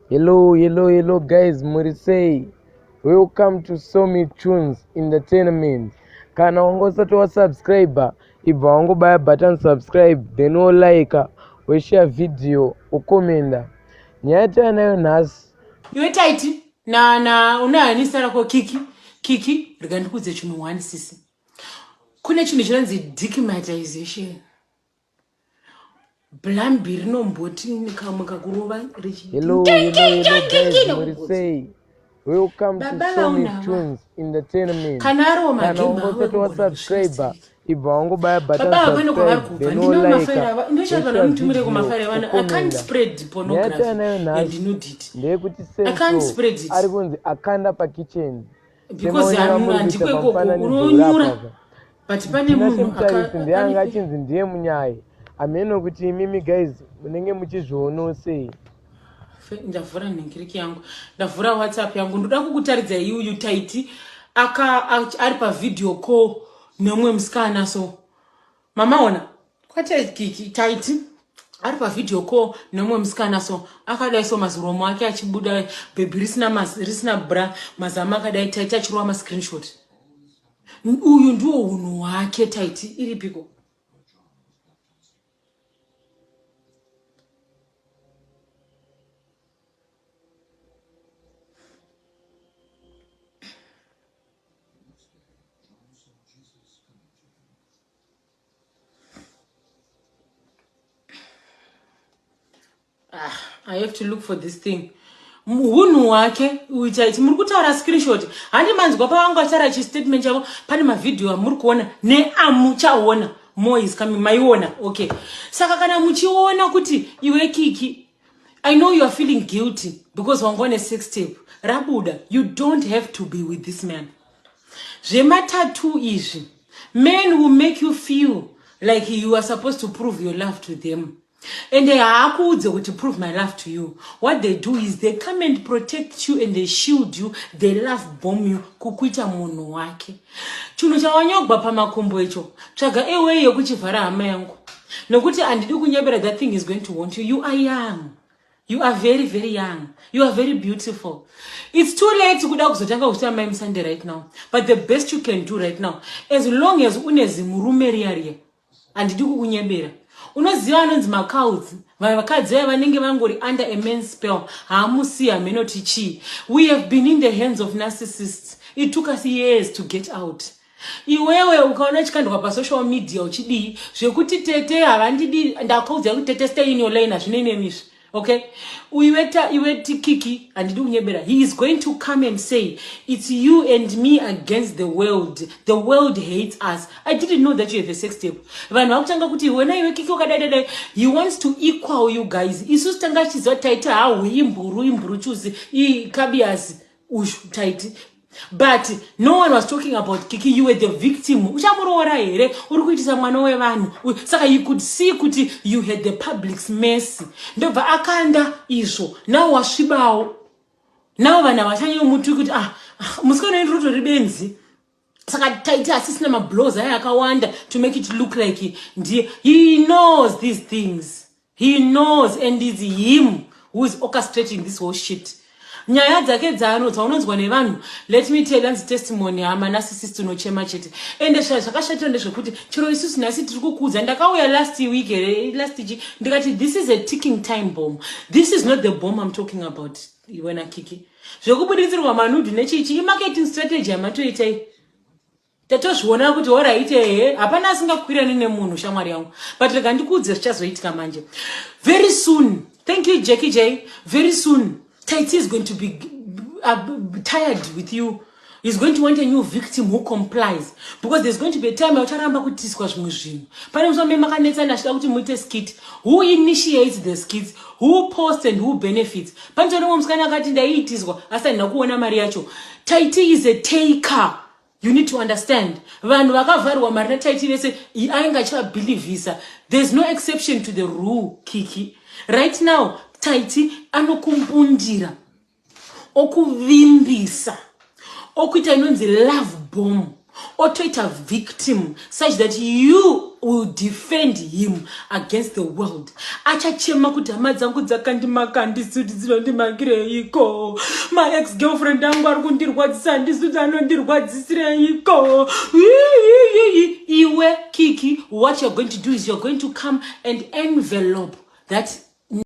Hello guys, Murisei. Welcome to Salmeat TUNZ Entertainment. Kana wangosati wa subscriber, ibva wangobaya button subscribe, then wo like, wo share video, ukomenda. Nyaya nayo nhasi. Iwe TYTIE na unahanisa rako kiki rikandikudze chinhu 1 sisi. Kune chinhu chinonzi decriminalization. Blambi rinomboti nikamuka kurova richi. Hello guys, Murisei. Welcome to Salmeat TUNZ Entertainment. Kana wangosati wa subscriber, ibva wangobaya button subscribe, then wo like, I can't spread pornography and you know it. I can't spread it. Ari kunzi akanda pa kitchen. Because andikweko unonyura. But pane munhu ndiyanga achinzi ndiye munyai. Ameno kuti mimi guys munenge muchizviono sei. Ndavhura nhingiriki yangu, ndavhura WhatsApp yangu, ndoda kukutaridza iyu TYTIE ari pa video call Neumwe Musikana. So mama ona kwate TYTIE ari pa video call Neumwe Musikana. So akadai so mazuromo ake achibuda baby risina bra mazama akadai TYTIE achirwa ma screenshot. Uyu ndiwo unhu wake TYTIE iripiko. I have to look for this thing. Munhu wake uitaiti muri kutaura screenshot. Handi manzwa pavanga taura chi statement chavo pane ma video muri kuona ne amuchaona. More is coming. Maiona. Okay. Saka kana muchiona kuti iwe kiki, I know you are feeling guilty because wangone sex tape. Rabuda, you don't have to be with this man. Zvematatu izvi. Men will make you feel like you are supposed to prove your love to them. And they are to prove my love to you. What they do is they come and protect you and they shield you. They love bomb you. Kukuita munhu wake. Chunhu chawanyogwa pamakumbo icho. Tsvaga ewe yokuchivhara hama yangu. Nokuti andidi kunyebera that thing is going to want you. You are young. You are very, very young. You are very beautiful. It's too late to kuda kuzotanga kuchita mai Sunday right now. But the best you can do right now, as long as unezi murume riya, andidi kukunyebera. Unoziva anonzi makadzi vakadzi vanenge vangori under a man's spell. Haamusi hamenoti chi. We have been in the hands of narcissists. It took us years to get out. Iwewe ukaona chikandwa pa social media uchidi zvekuti tete havandidi ndakaudza kuti tete stay in your lane azvinene mizvi. Okay, iweti kiki andidi kunyebera. He is going to come and say it's you and me against the world. The world hates us. I didn't know that you have a sex tape. Vanhu vakutanga kuti wena iwe kiki ukadadada, he wants to equal you guys. Isusu tanga chizo TYTIE hawe imburu chuzi ikabiasi ushu TYTIE. But no one was talking about Kiki. You were the victim. Uchamurora here. Urikuitisa mwana wevanhu. Saka you could see kuti you had the public's mercy. Ndobva akanda izvo. Now wasvibao. Now vana vachanyo mutu kuti musikana ndoto ribenzi. Saka TYTIE asisina mablows akawanda to make it look like he knows these things. He knows, and it's him who is orchestrating this whole shit. Nyaya dzake dzaanodza unonzwa nevanhu. Let me tell you testimony hama narcissist unochema chete. Ende zvakashatira ndezvekuti chero isusu nhasi tiri kukuudza. Ndakauya last week ndikati this is a ticking time bomb. This is not the bomb I'm talking about. Iwena kiki zvekubuditsirwa manudhu nechichi marketing strategy yamatoitai. Tatozviona kuti oraite hapana asingakwirani nemunhu shamwari yangu. But rega ndikuudze zvichazoitika manje. Very soon, thank you Jackie J, very soon TYTIE is going to be tired with you. He's going to want a new victim who complies. Because there's going to be a time ucharamba kutiswa zvimwe zvinhu. Pane musome makanetsana achida kuti muite skit. Who initiates the skits? Who posts and who benefits? Pane chomwe musikana akati ndaiitiswa asi handina kuona mari yacho. TYTIE is a taker. You need to understand. Vanhu vakavharwa mari naTYTIE vese ainge achavabhilivhisa. There's no exception to the rule, Kiki. Right now, TYTIE anokumbundira, okuvimbisa, okuita inonzi love bomb, otoita victim, such that you will defend him against the world. Achachema kuti hama dzangu dzakandimaka handisuti dzinondimakireiko. My ex-girlfriend angu ari kundirwadzisa handisuti anondirwadzisireiko. Iwe, Kiki, what you're going to do is you're going to come and envelope that